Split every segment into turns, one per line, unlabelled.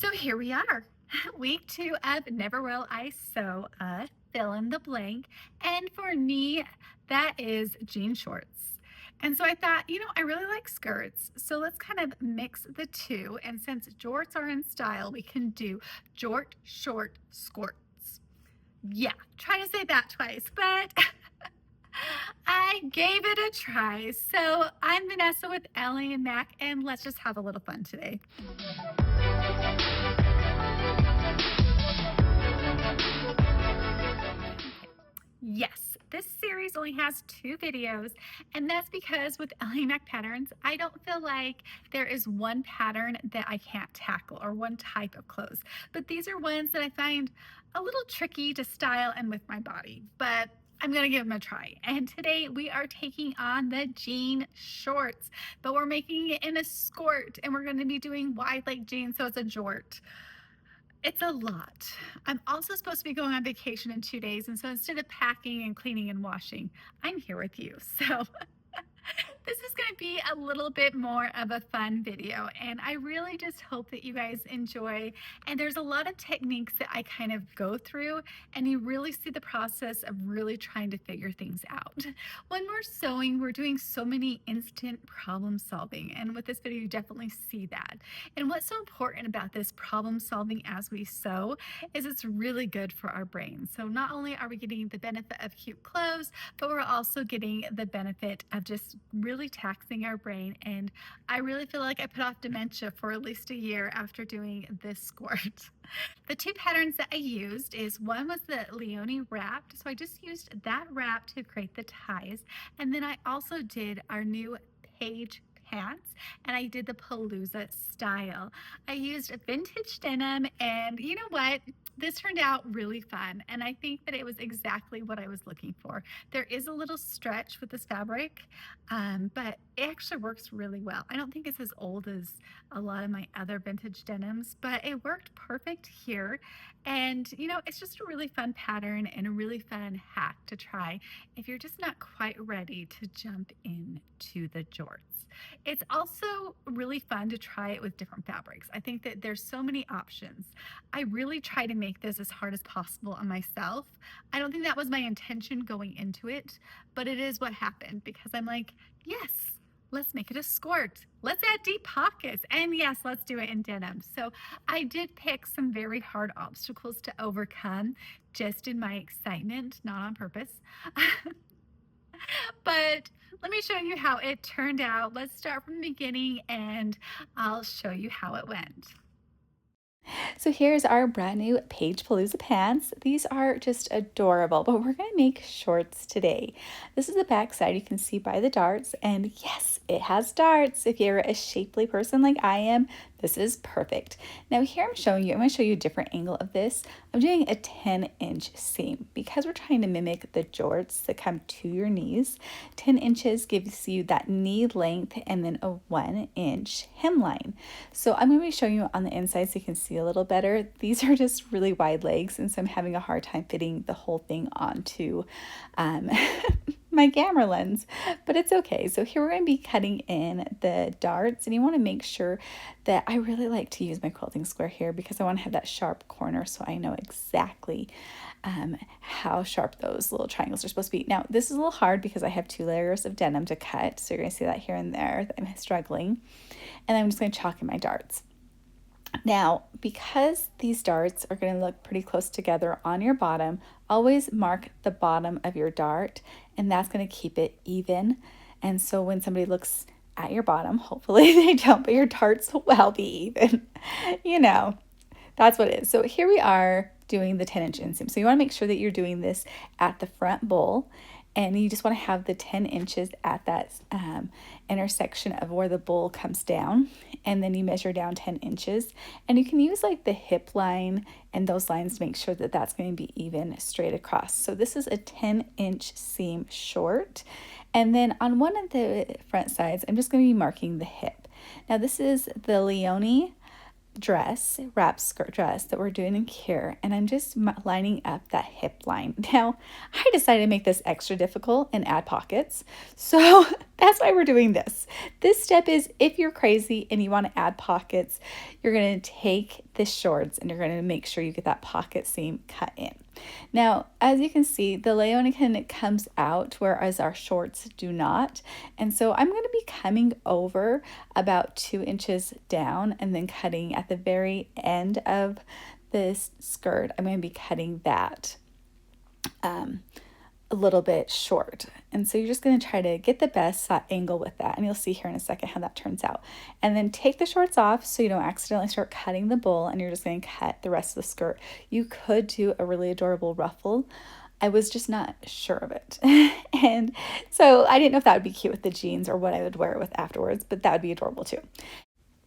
So here we are, week 2 of Never Will I Sew a Fill in the Blank. And for me, that is jean shorts. And so I thought, I really like skirts. So let's kind of mix the two. And since jorts are in style, we can do jort, short, skorts. Yeah, try to say that twice, but I gave it a try. So I'm Vanessa with Ellie and Mac, and let's just have a little fun today. Yes, this series only has 2 videos, and that's because with Ellie Mac patterns, I don't feel like there is one pattern that I can't tackle or one type of clothes. But these are ones that I find a little tricky to style and with my body, but I'm gonna give them a try. And today we are taking on the jean shorts, but we're making it in a skort, and we're gonna be doing wide leg jeans, so it's a jort. It's a lot. I'm also supposed to be going on vacation in 2 days, and so instead of packing and cleaning and washing, I'm here with you. So this is going to be a little bit more of a fun video, and I really just hope that you guys enjoy. And there's a lot of techniques that I kind of go through, and you really see the process of really trying to figure things out. When we're sewing, we're doing so many instant problem solving, and with this video you definitely see that. And what's so important about this problem solving as we sew is it's really good for our brain. So not only are we getting the benefit of cute clothes, but we're also getting the benefit of just really taxing our brain. And I really feel like I put off dementia for at least a year after doing this skort. The 2 patterns that I used is one was the Leonie Wrap. So I just used that wrap to create the ties. And then I also did our new Paige pants, and I did the Palazzo style. I used a vintage denim, and you know what? This turned out really fun, and I think that it was exactly what I was looking for. There is a little stretch with this fabric, but it actually works really well. I don't think it's as old as a lot of my other vintage denims, but it worked perfect here. And it's just a really fun pattern and a really fun hack to try if you're just not quite ready to jump into the jorts. It's also really fun to try it with different fabrics. I think that there's so many options. I really try to make this as hard as possible on myself. I don't think that was my intention going into it, but it is what happened because I'm like, yes, let's make it a skort. Let's add deep pockets. And yes, let's do it in denim. So I did pick some very hard obstacles to overcome just in my excitement, not on purpose. But let me show you how it turned out. Let's start from the beginning and I'll show you how it went.
So here's our brand new Paige Palooza pants. These are just adorable, but we're going to make shorts today. This is the back side, you can see by the darts, and yes, it has darts. If you're a shapely person like I am, this is perfect. Now here I'm going to show you a different angle of this. I'm doing a 10-inch seam because we're trying to mimic the jorts that come to your knees. 10 inches gives you that knee length and then a 1-inch hemline. So I'm going to be showing you on the inside so you can see a little better. These are just really wide legs, and so I'm having a hard time fitting the whole thing onto my camera lens, but it's okay. So here we're going to be cutting in the darts, and you want to make sure that I really like to use my quilting square here because I want to have that sharp corner so I know exactly how sharp those little triangles are supposed to be. Now this is a little hard because I have 2 layers of denim to cut, so you're going to see that here and there that I'm struggling, and I'm just going to chalk in my darts. Now, because these darts are going to look pretty close together on your bottom, always mark the bottom of your dart, and that's going to keep it even. And so when somebody looks at your bottom, hopefully they don't, but your darts will be even. That's what it is. So here we are doing the 10-inch inseam. So you want to make sure that you're doing this at the front bowl, and you just want to have the 10 inches at that intersection of where the bowl comes down, and then you measure down 10 inches, and you can use like the hip line and those lines to make sure that that's going to be even straight across. So this is a 10-inch seam short, and then on one of the front sides I'm just going to be marking the hip. Now this is the Leonie wrap skirt dress that we're doing in here, and I'm just lining up that hip line. Now I decided to make this extra difficult and add pockets, so that's why we're doing this. This step is if you're crazy and you want to add pockets, you're going to take the shorts, and you're going to make sure you get that pocket seam cut in. Now, as you can see, the Leonie comes out, whereas our shorts do not. And so I'm going to be coming over about 2 inches down and then cutting at the very end of this skirt. I'm going to be cutting that a little bit short. And so you're just going to try to get the best angle with that. And you'll see here in a second how that turns out. And then take the shorts off so you don't accidentally start cutting the bowl, and you're just going to cut the rest of the skirt. You could do a really adorable ruffle. I was just not sure of it. And so I didn't know if that would be cute with the jeans or what I would wear it with afterwards, but that would be adorable too.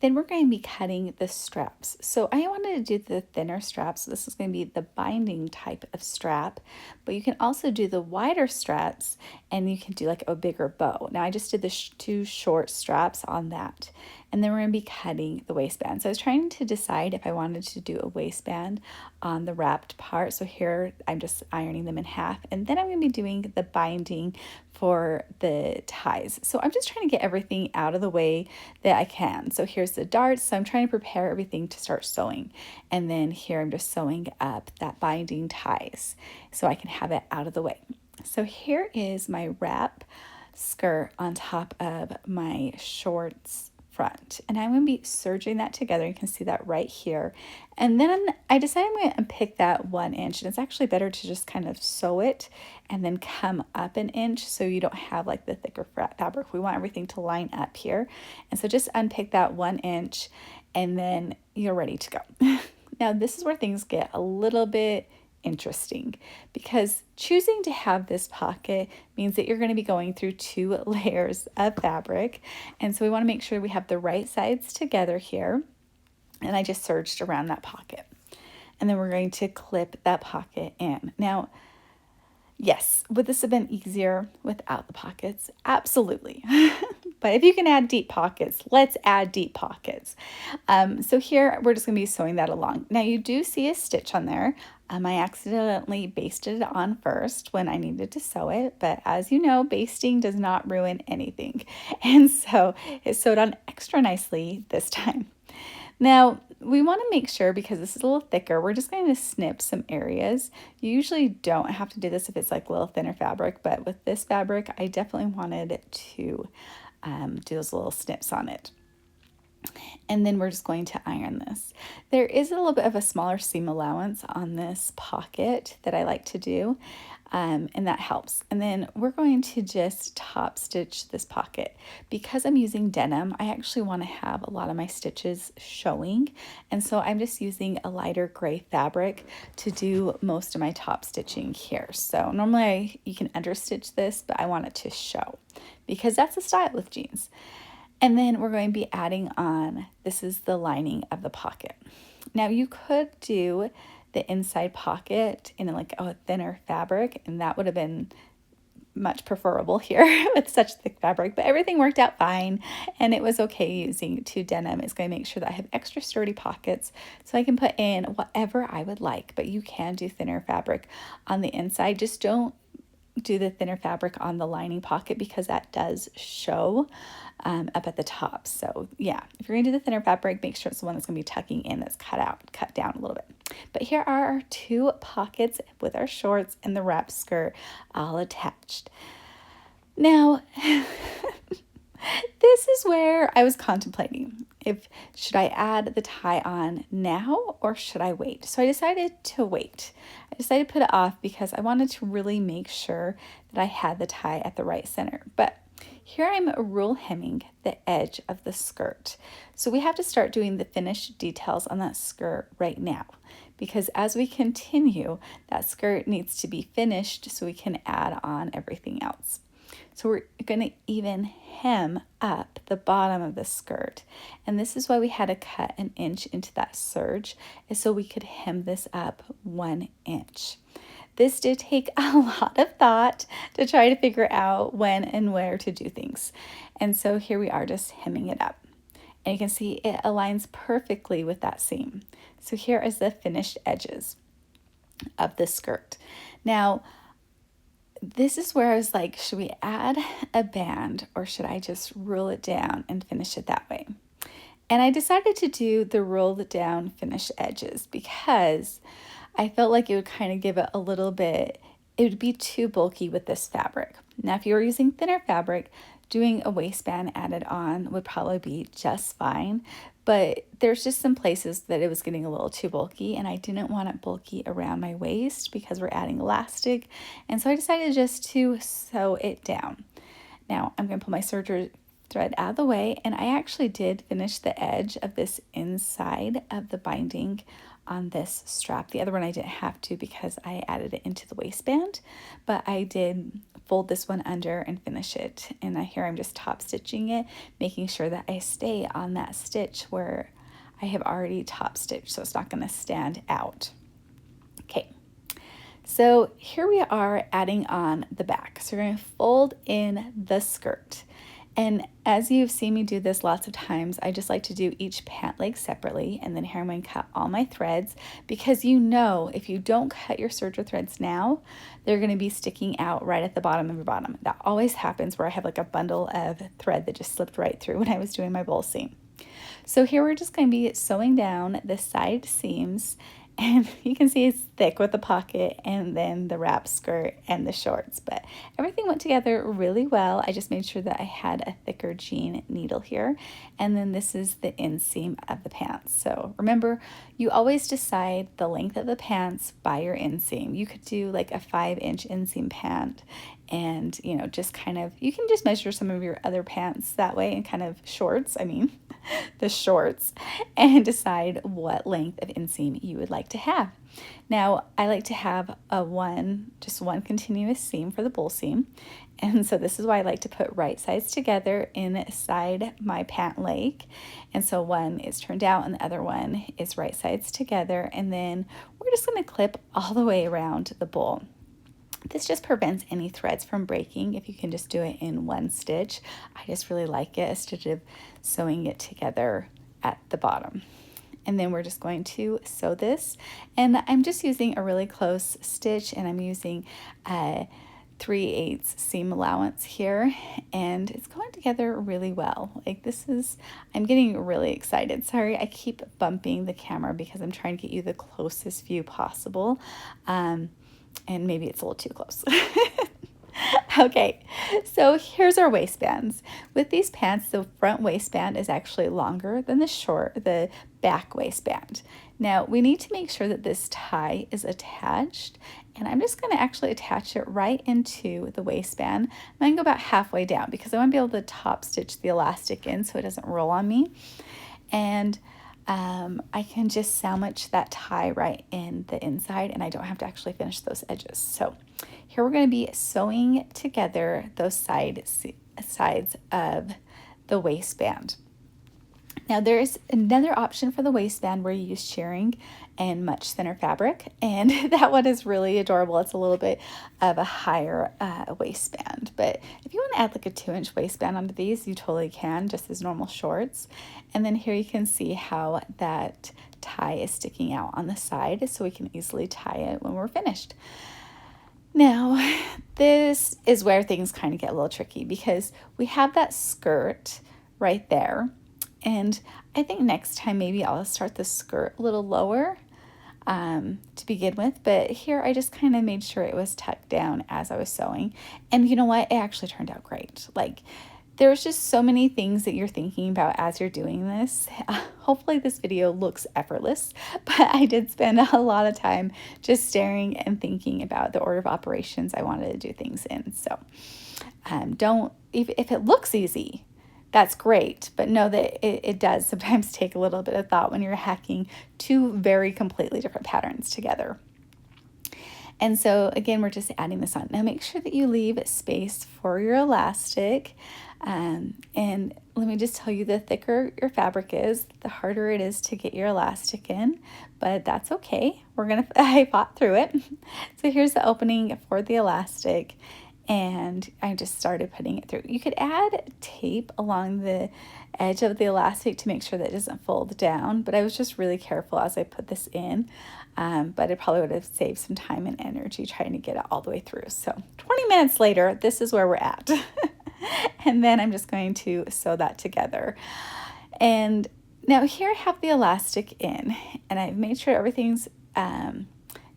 Then we're going to be cutting the straps. So I wanted to do the thinner straps. So this is going to be the binding type of strap, but you can also do the wider straps and you can do like a bigger bow. Now I just did the 2 short straps on that. And then we're going to be cutting the waistband. So I was trying to decide if I wanted to do a waistband on the wrapped part. So here I'm just ironing them in half. And then I'm going to be doing the binding for the ties. So I'm just trying to get everything out of the way that I can. So here's the darts. So I'm trying to prepare everything to start sewing. And then here I'm just sewing up that binding ties so I can have it out of the way. So here is my wrap skirt on top of my shorts front, and I'm going to be serging that together. You can see that right here. And then I decided I'm going to pick that 1 inch, and it's actually better to just kind of sew it and then come up an inch so you don't have like the thicker fabric. We want everything to line up here. And so just unpick that 1 inch and then you're ready to go. Now this is where things get a little bit interesting, because choosing to have this pocket means that you're going to be going through 2 layers of fabric, and so we want to make sure we have the right sides together here. And I just serged around that pocket, and then we're going to clip that pocket in. Now yes, would this have been easier without the pockets? Absolutely. But if you can add deep pockets, let's add deep pockets. So here we're just going to be sewing that along. Now you do see a stitch on there. I accidentally basted it on first when I needed to sew it, but as you know, basting does not ruin anything. And so it sewed on extra nicely this time. Now, we want to make sure, because this is a little thicker, we're just going to snip some areas. You usually don't have to do this if it's like a little thinner fabric, but with this fabric, I definitely wanted to do those little snips on it. And then we're just going to iron this. There is a little bit of a smaller seam allowance on this pocket that I like to do, and that helps. And then we're going to just top stitch this pocket. Because I'm using denim, I actually want to have a lot of my stitches showing, and so I'm just using a lighter gray fabric to do most of my top stitching here. So normally you can understitch this, but I want it to show because that's the style with jeans. And then we're going to be adding on, this is the lining of the pocket. Now you could do the inside pocket in like a thinner fabric, and that would have been much preferable here with such thick fabric, but everything worked out fine, and it was okay using 2 denim. It's going to make sure that I have extra sturdy pockets so I can put in whatever I would like, but you can do thinner fabric on the inside. Just don't do the thinner fabric on the lining pocket because that does show up at the top. So yeah, if you're gonna do the thinner fabric, make sure it's the one that's gonna be tucking in, that's cut down a little bit. But here are our 2 pockets with our shorts and the wrap skirt all attached. Now, this is where I was contemplating if should I add the tie on now or should I wait? So I decided to wait. I decided to put it off because I wanted to really make sure that I had the tie at the right center. But here I'm rule hemming the edge of the skirt. So we have to start doing the finished details on that skirt right now, because as we continue, that skirt needs to be finished so we can add on everything else. So we're going to even hem up the bottom of the skirt. And this is why we had to cut an inch into that serge, is so we could hem this up 1 inch. This did take a lot of thought to try to figure out when and where to do things. And so here we are just hemming it up. And you can see it aligns perfectly with that seam. So here is the finished edges of the skirt. Now, this is where I was like, should we add a band or should I just roll it down and finish it that way? And I decided to do the rolled down finish edges because I felt like it would kind of give it a little bit, it would be too bulky with this fabric. Now, if you were using thinner fabric, doing a waistband added on would probably be just fine. But there's just some places that it was getting a little too bulky, and I didn't want it bulky around my waist because we're adding elastic. And so I decided just to sew it down. Now I'm going to pull my serger thread out of the way, and I actually did finish the edge of this inside of the binding on this strap. The other one I didn't have to because I added it into the waistband, but I did fold this one under and finish it. And here I'm just top stitching it, making sure that I stay on that stitch where I have already top stitched, so it's not going to stand out. Okay, so here we are adding on the back. So we're going to fold in the skirt. And as you've seen me do this lots of times, I just like to do each pant leg separately, and then here I'm going to cut all my threads, because you know if you don't cut your serger threads now, they're going to be sticking out right at the bottom of your bottom. That always happens where I have like a bundle of thread that just slipped right through when I was doing my bowl seam. So here we're just going to be sewing down the side seams, and you can see it's thick with the pocket and then the wrap skirt and the shorts, but everything went together really well. I just made sure that I had a thicker jean needle here, and then this is the inseam of the pants. So remember, you always decide the length of the pants by your inseam. You could do like a 5-inch inseam pant, and you know, just kind of, you can just measure some of your other pants that way, and kind of shorts, I mean the shorts, and decide what length of inseam you would like to have. Now I like to have just one continuous seam for the bowl seam, and so this is why I like to put right sides together inside my pant leg. And so one is turned out and the other one is right sides together, and then we're just going to clip all the way around the bowl. This just prevents any threads from breaking if you can just do it in one stitch. I just really like it instead of sewing it together at the bottom. And then we're just going to sew this, and I'm just using a really close stitch, and I'm using a 3/8 seam allowance here, and it's going together really well. Like, this is, I'm getting really excited. Sorry, I keep bumping the camera because I'm trying to get you the closest view possible. And maybe it's a little too close. Okay, so here's our waistbands. With these pants, the front waistband is actually longer than the back waistband. Now we need to make sure that this tie is attached, and I'm just going to actually attach it right into the waistband. I'm going to go about halfway down because I want to be able to top stitch the elastic in so it doesn't roll on me. And I can just sandwich that tie right in the inside, and I don't have to actually finish those edges. So here we're going to be sewing together those sides of the waistband. Now there's another option for the waistband where you use shirring and much thinner fabric, and that one is really adorable. It's a little bit of a higher waistband, but if you want to add like a 2-inch waistband onto these, you totally can, just as normal shorts. And then here you can see how that tie is sticking out on the side, so we can easily tie it when we're finished. Now, this is where things kind of get a little tricky because we have that skirt right there. And I think next time maybe I'll start the skirt a little lower to begin with. But here I just kind of made sure it was tucked down as I was sewing. And you know what? It actually turned out great. Like, there's just so many things that you're thinking about as you're doing this. Hopefully this video looks effortless, but I did spend a lot of time just staring and thinking about the order of operations I wanted to do things in. So if it looks easy, that's great, but know that it does sometimes take a little bit of thought when you're hacking two very completely different patterns together. And so again, we're just adding this on. Now make sure that you leave space for your elastic. And let me just tell you, the thicker your fabric is, the harder it is to get your elastic in, but that's okay. I fought through it. So here's the opening for the elastic, and I just started putting it through. You could add tape along the edge of the elastic to make sure that it doesn't fold down, but I was just really careful as I put this in. But it probably would have saved some time and energy trying to get it all the way through. So 20 minutes later, this is where we're at. And then I'm just going to sew that together. And Now here I have the elastic in, and I've made sure everything's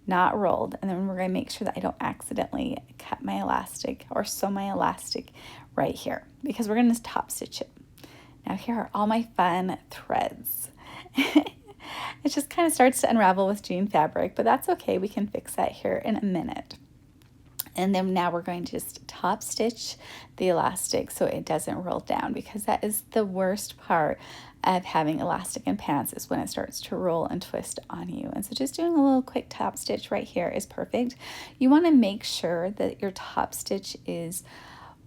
not rolled, and then we're going to make sure that I don't accidentally cut my elastic or sew my elastic right here, because we're going to top stitch it. Now here are all my fun threads. It just kind of starts to unravel with jean fabric, but that's okay. We can fix that here in a minute. And then now we're going to just top stitch the elastic so it doesn't roll down, because that is the worst part of having elastic in pants, is when it starts to roll and twist on you. And so just doing a little quick top stitch right here is perfect. You want to make sure that your top stitch is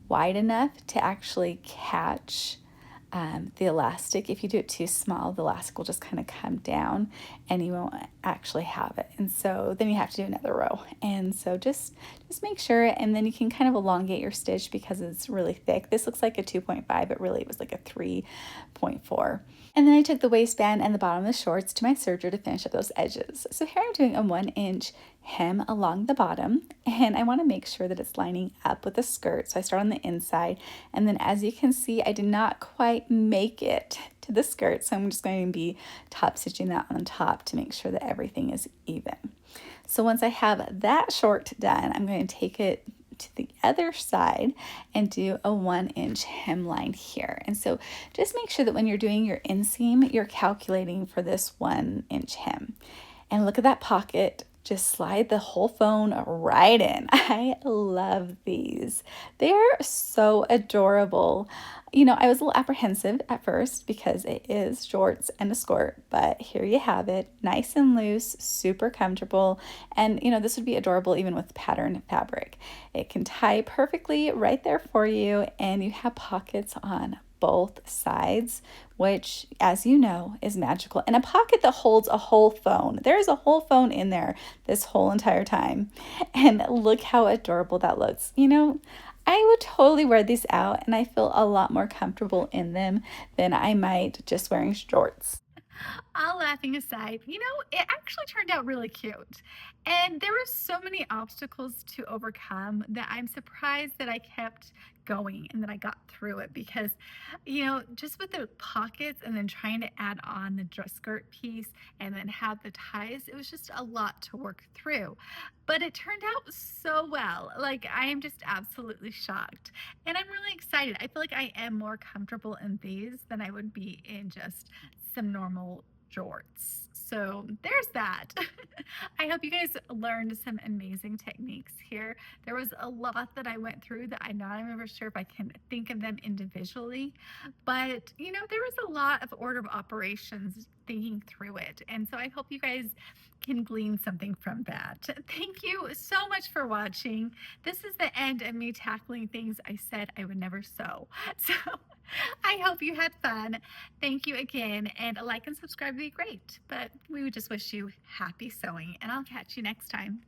wide enough to actually catch the elastic. If you do it too small, the elastic will just kind of come down and you won't actually have it. And so then you have to do another row. And so just make sure, and then you can kind of elongate your stitch because it's really thick. This looks like a 2.5, but really it was like a 3.4. And then I took the waistband and the bottom of the shorts to my serger to finish up those edges. So here I'm doing a 1-inch hem along the bottom, and I want to make sure that it's lining up with the skirt. So I start on the inside, and then as you can see, I did not quite make it to the skirt, so I'm just going to be top stitching that on top to make sure that everything is even. So once I have that short done, I'm going to take it to the other side and do a 1-inch hemline here. And so just make sure that when you're doing your inseam, you're calculating for this 1-inch hem. And look at that pocket. Just slide the whole phone right in. I love these. They're so adorable. You know, I was a little apprehensive at first because it is jorts and a skirt, but here you have it. Nice and loose, super comfortable. And, you know, this would be adorable even with pattern fabric. It can tie perfectly right there for you, and you have pockets on both sides, which, as you know, is magical. And a pocket that holds a whole phone. There's a whole phone in there this whole entire time. And look how adorable that looks. You know, I would totally wear these out, and I feel a lot more comfortable in them than I might just wearing shorts.
All laughing aside, it actually turned out really cute. And there were so many obstacles to overcome that I'm surprised that I kept going and that I got through it because, just with the pockets and then trying to add on the dress skirt piece and then have the ties, it was just a lot to work through. But it turned out so well. Like, I am just absolutely shocked. And I'm really excited. I feel like I am more comfortable in these than I would be in just some normal jorts. So there's that. I hope you guys learned some amazing techniques here. There was a lot that I went through that I'm not even sure if I can think of them individually, but there was a lot of order of operations thinking through it. And so I hope you guys can glean something from that. Thank you so much for watching. This is the end of me tackling things I said I would never sew. So I hope you had fun. Thank you again, and a like and subscribe would be great. But we would just wish you happy sewing, and I'll catch you next time.